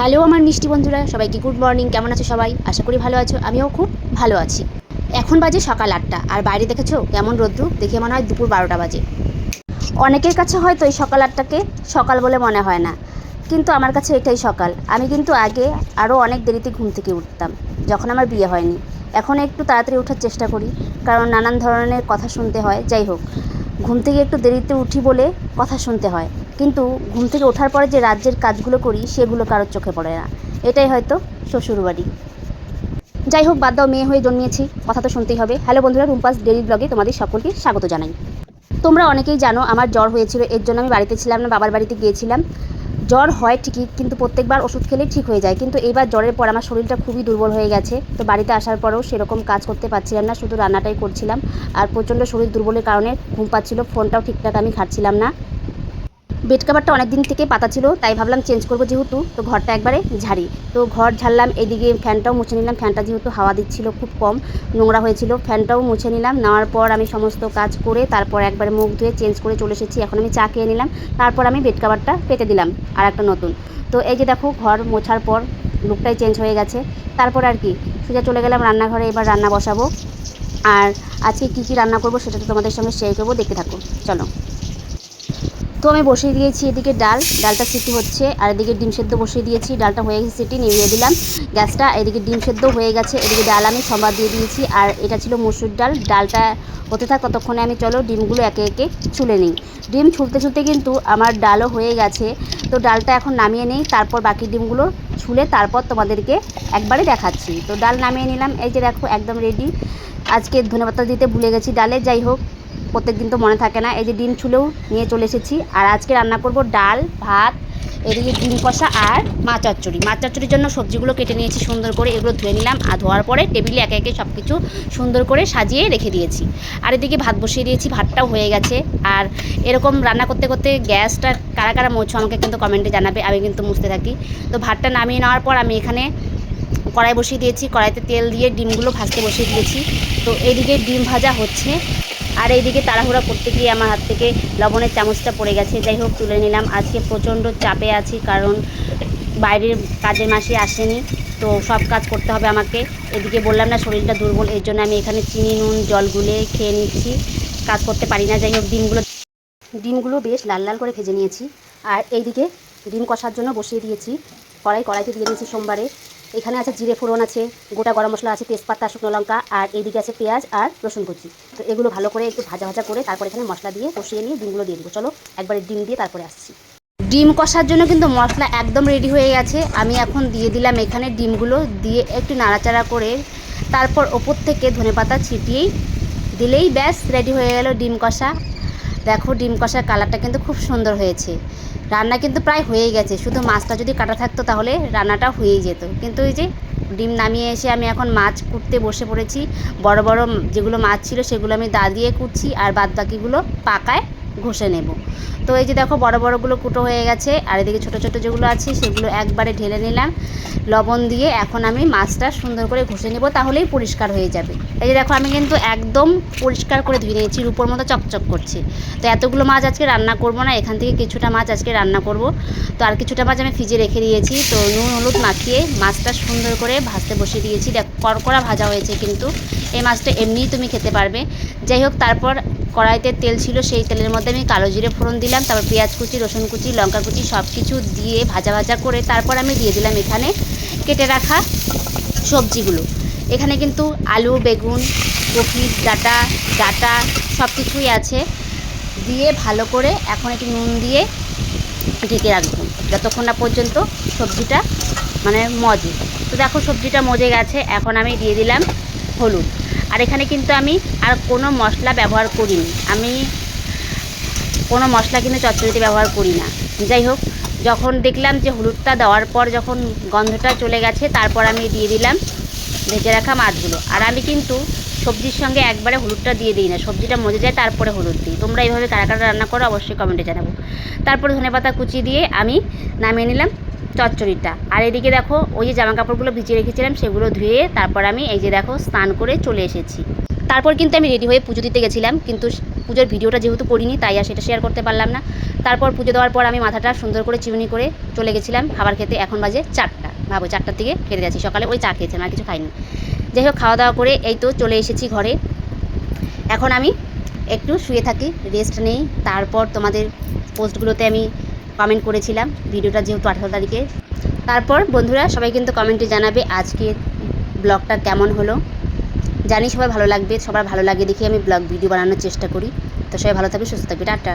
Hello আমার মিষ্টি বন্ধুরা, সবাইকে গুড মর্নিং। কেমন আছো সবাই? আশা করি ভালো আছো। আমিও খুব ভালো আছি। এখন বাজে সকাল 8টা, আর বাইরে দেখেছো কেমন রোদ্দুর, দেখে মনে হয় দুপুর 12টা বাজে। অনেকের কাছে হয়তো এই সকাল 8টাকে সকাল বলে মনে হয় না, কিন্তু আমার কাছে এটাই সকাল। আমি কিন্তু আগে আরও অনেক দেরিতে ঘুম থেকে উঠতাম, যখন আমার বিয়ে হয়নি। এখন একটু তাড়াতাড়ি ওঠার চেষ্টা করি, কারণ নানান ধরনের কথা শুনতে হয়। যাই হোক, ঘুম থেকে একটু দেরিতে উঠি বলে কথা শুনতে হয়, কিন্তু ঘুম থেকে ওঠার পরে যে রাজ্যের কাজগুলো করি সেগুলো কারোর চোখে পড়ে না। এটাই হয়তো শ্বশুরবাড়ি। যাই হোক, বাদ দাও, মেয়ে হয়ে জন্মিয়েছি, কথা তো শুনতেই হবে। হ্যালো বন্ধুরা, রুম্পাস ডেইলি ব্লগে তোমাদের সকলকে স্বাগত জানাই। তোমরা অনেকেই জানো আমার জ্বর হয়েছিল, এর জন্য আমি বাড়িতে ছিলাম না, বাবার বাড়িতে গিয়েছিলাম। জ্বর হয় ঠিকই, কিন্তু প্রত্যেকবার ওষুধ খেলেই ঠিক হয়ে যায়। কিন্তু এইবার জ্বরের পর আমার শরীরটা খুবই দুর্বল হয়ে গেছে। তো বাড়িতে আসার পরেও সেরকম কাজ করতে পারছিলাম না, শুধু রান্নাটাই করছিলাম। আর প্রচণ্ড শরীর দুর্বলের কারণে ঘুম পাচ্ছিল, ফোনটাও ঠিকঠাক আমি ঘাঁটছিলাম না। বেড কাভারটা অনেক দিন থেকে পাতা ছিল, তাই ভাবলাম চেঞ্জ করবো যেহেতু, তো ঘরটা একবারে ঝাড়ি। তো ঘর ঝাড়লাম, এদিকে ফ্যানটাও মুছে নিলাম। ফ্যানটা যেহেতু হাওয়া দিচ্ছিল, খুব কম নোংরা হয়েছিল, ফ্যানটাও মুছে নিলাম। নেওয়ার পর আমি সমস্ত কাজ করে তারপর একবারে মুখ ধুয়ে চেঞ্জ করে চলে এসেছি। এখন আমি চা খেয়ে নিলাম, তারপর আমি বেড কাভারটা পেতে দিলাম আর একটা নতুন। তো এই যে দেখো, ঘর মোছার পর লুকটাই চেঞ্জ হয়ে গেছে। তারপর আর কি, সোজা চলে গেলাম রান্নাঘরে, এবার রান্না বসাবো। আর আজকে কী কী রান্না করবো সেটা তো তোমাদের সঙ্গে শেয়ার করবো, দেখতে থাকো, চলো। তো আমি বসিয়ে দিয়েছি এদিকে ডালটা সিটি হচ্ছে, আর এদিকে ডিম সেদ্ধ বসিয়ে দিয়েছি। ডালটা হয়ে গেছে সিটি, নিভিয়ে দিলাম গ্যাসটা। এদিকে ডিম সেদ্ধ হয়ে গেছে, এদিকে ডাল আমি সম্বাদ দিয়ে দিয়েছি। আর এটা ছিল মসুর ডাল। ডালটা হতে থাক, ততক্ষণে আমি চলো ডিমগুলো একে একে ছুলে নিই। ডিম ছুলতে ছুলতে কিন্তু আমার ডালও হয়ে গেছে। তো ডালটা এখন নামিয়ে নিই, তারপর বাকি ডিমগুলো ছুলে তারপর তোমাদেরকে একবারে দেখাচ্ছি। তো ডাল নামিয়ে নিলাম, এই যে দেখো একদম রেডি। আজকে ধনেপাতা দিতে ভুলে গেছি ডালে, যাই হোক প্রত্যেক দিন তো মনে থাকে না। এই যে ডিম ছুলেও নিয়ে চলে এসেছি। আর আজকে রান্না করব ডাল ভাত, এদিকে ডিম কষা আর মাছ চচ্চড়ি। মাছ চচ্চড়ির জন্য সবজিগুলো কেটে নিয়েছি সুন্দর করে, এগুলো ধুয়ে নিলাম। আর ধোয়ার পরে টেবিলে একে একে সব কিছু সুন্দর করে সাজিয়ে রেখে দিয়েছি। আর এদিকে ভাত বসিয়ে দিয়েছি, ভাতটাও হয়ে গেছে। আর এরকম রান্না করতে করতে গ্যাসটা কারা কারা মুছছো আমাকে কিন্তু কমেন্টে জানাবে, আমি কিন্তু মুছতে থাকি। তো ভাতটা নামিয়ে নেওয়ার পর আমি এখানে কড়াই বসিয়ে দিয়েছি, কড়াইতে তেল দিয়ে ডিমগুলো ভাজতে বসিয়ে দিয়েছি। তো এইদিকে ডিম ভাজা হচ্ছে, আর এইদিকে তাড়াহুড়া করতে গিয়ে আমার হাত থেকে লবণের চামচটা পড়ে গেছে। যাই হোক, তুলে নিলাম। আজকে প্রচণ্ড চাপে আছি, কারণ বাইরের কাজের মাসে আসেনি, তো সব কাজ করতে হবে আমাকে। এদিকে বললাম না শরীরটা দুর্বল, এর জন্য আমি এখানে চিনি নুন জল গুলে খেয়ে নিচ্ছি, কাজ করতে পারি না। যাই হোক, ডিমগুলো বেশ লাল লাল করে ভেজে নিয়েছি। আর এইদিকে ডিম কষার জন্য বসিয়ে দিয়েছি কড়াইতে দিয়ে দিয়েছি সোমবারে। এখানে আছে জিরে ফোড়ন, আছে গোটা গরম মশলা, আছে তেজপাতা, শুকনো লঙ্কা, আর এইদিকে আছে পেঁয়াজ আর রসুন কুচি। তো এগুলো ভালো করে একটু ভাজা ভাজা করে তারপর এখানে মশলা দিয়ে কষিয়ে নিয়ে ডিমগুলো দিয়ে দেবো। চলো একবারে ডিম দিয়ে তারপরে আসছি। ডিম কষার জন্য কিন্তু মশলা একদম রেডি হয়ে গেছে। আমি এখন দিয়ে দিলাম এখানে ডিমগুলো, দিয়ে একটু নাড়াচাড়া করে তারপর ওপর থেকে ধনেপাতা ছিটিয়েই দিলেই ব্যাস রেডি হয়ে গেল ডিম কষা। দেখো ডিম কষার কালারটা কিন্তু খুব সুন্দর হয়েছে। রান্না কিন্তু প্রায় হয়েই গেছে, শুধু মাছটা যদি কাটা থাকতো তাহলে রান্নাটা হয়েই যেত। কিন্তু এই যে ডিম নামিয়ে এসে আমি এখন মাছ কুটতে বসে পড়েছি। বড় বড় যেগুলো মাছ ছিল সেগুলো আমি দা দিয়ে কুটছি, আর বাদ বাকিগুলো পাকায় ঘষে নেব। তো এই যে দেখো বড় বড়গুলো কুটো হয়ে গেছে, আর এদিকে ছোটো ছোটো যেগুলো আছে সেগুলো একবারে ঢেলে নিলাম লবণ দিয়ে। এখন আমি মাছটা সুন্দর করে ঘষে নেব, তাহলেই পরিষ্কার হয়ে যাবে। এই যে দেখো আমি কিন্তু একদম পরিষ্কার করে ধুয়ে নিয়েছি, রূপোর মতো চকচক করছে। তো এতগুলো মাছ আজকে রান্না করব না, এখান থেকে কিছুটা মাছ আজকে রান্না করব। তো আর কিছুটা মাছ আমি ফ্রিজে রেখে দিয়েছি। তো নুন হলুদ মাখিয়ে মাছটা সুন্দর করে ভাজতে বসিয়ে দিয়েছি। দেখ কড়কড়া ভাজা হয়েছে, কিন্তু এই মাছটা এমনিই তুমি খেতে পারবে। যাই হোক, তারপর কড়াইতে তেল ছিল, সেই তেলের মধ্যে আমি কালো জিরে ফোড়ন দিলাম, তারপর পেঁয়াজ কুচি, রসুন কুচি, লঙ্কা কুচি সব কিছু দিয়ে ভাজা ভাজা করে তারপর আমি দিয়ে দিলাম এখানে কেটে রাখা সবজিগুলো। এখানে কিন্তু আলু, বেগুন, কপি ডাঁটা সব কিছুই আছে। দিয়ে ভালো করে এখন একটু নুন দিয়ে ঢেকে রাখবো যতক্ষণ না পর্যন্ত সবজিটা মানে মজে। তো দেখো সবজিটা মজে গেছে, এখন আমি দিয়ে দিলাম হলুদ। আর এখানে কিন্তু আমি আর কোনো মশলা ব্যবহার করিনি, আমি কোনো মশলা কিন্তু চচ্চড়িতে ব্যবহার করি না। যাই হোক, যখন দেখলাম যে হলুদটা দেওয়ার পর যখন গন্ধটা চলে গেছে, তারপর আমি দিয়ে দিলাম ভেজে রাখা মাছগুলো। আর আমি কিন্তু সবজির সঙ্গে একবারে হলুদটা দিয়ে দিই না, সবজিটা মজে যায় তারপরে হলুদ দিই। তোমরা এইভাবে কারা কারা রান্না করো অবশ্যই কমেন্টে জানাবো। তারপরে ধনেপাতা কুচি দিয়ে আমি নামিয়ে নিলাম চচ্চড়িটা। আর এদিকে দেখো ওই যে জামা কাপড়গুলো ভিজিয়ে রেখেছিলাম সেগুলো ধুয়ে তারপর আমি এই যে দেখো স্নান করে চলে এসেছি। তারপর কিন্তু আমি রেডি হয়ে পুজো দিতে গেছিলাম, কিন্তু পুজোর ভিডিওটা যেহেতু করিনি তাই আর সেটা শেয়ার করতে পারলাম না। তারপর পুজো দেওয়ার পর আমি মাথাটা সুন্দর করে চিরুনি করে চলে গেছিলাম খাবার খেতে। এখন বাজে 4টা, ভাবো 4টার দিকে খেতে যাচ্ছি। সকালে ওই চা খেয়েছিলাম, আর কিছু খাইনি। যাই হোক, খাওয়া দাওয়া করে এই তো চলে এসেছি ঘরে। এখন আমি একটু শুয়ে থাকি, রেস্ট নেই। তারপর তোমাদের পোস্টগুলোতে আমি কমেন্ট করেছিলাম ভিডিওটা যেহেতু 18 তারিখে। তারপর বন্ধুরা সবাই কিন্তু কমেন্টে জানাবে আজকের ব্লগটা কেমন হলো। জানি সবাই ভালো লাগবে, সবার ভালো লাগে দেখে আমি ব্লগ ভিডিও বানানোর চেষ্টা করি। তো সবাই ভালো থাকবে, সুস্থ থাকবে, টাটা।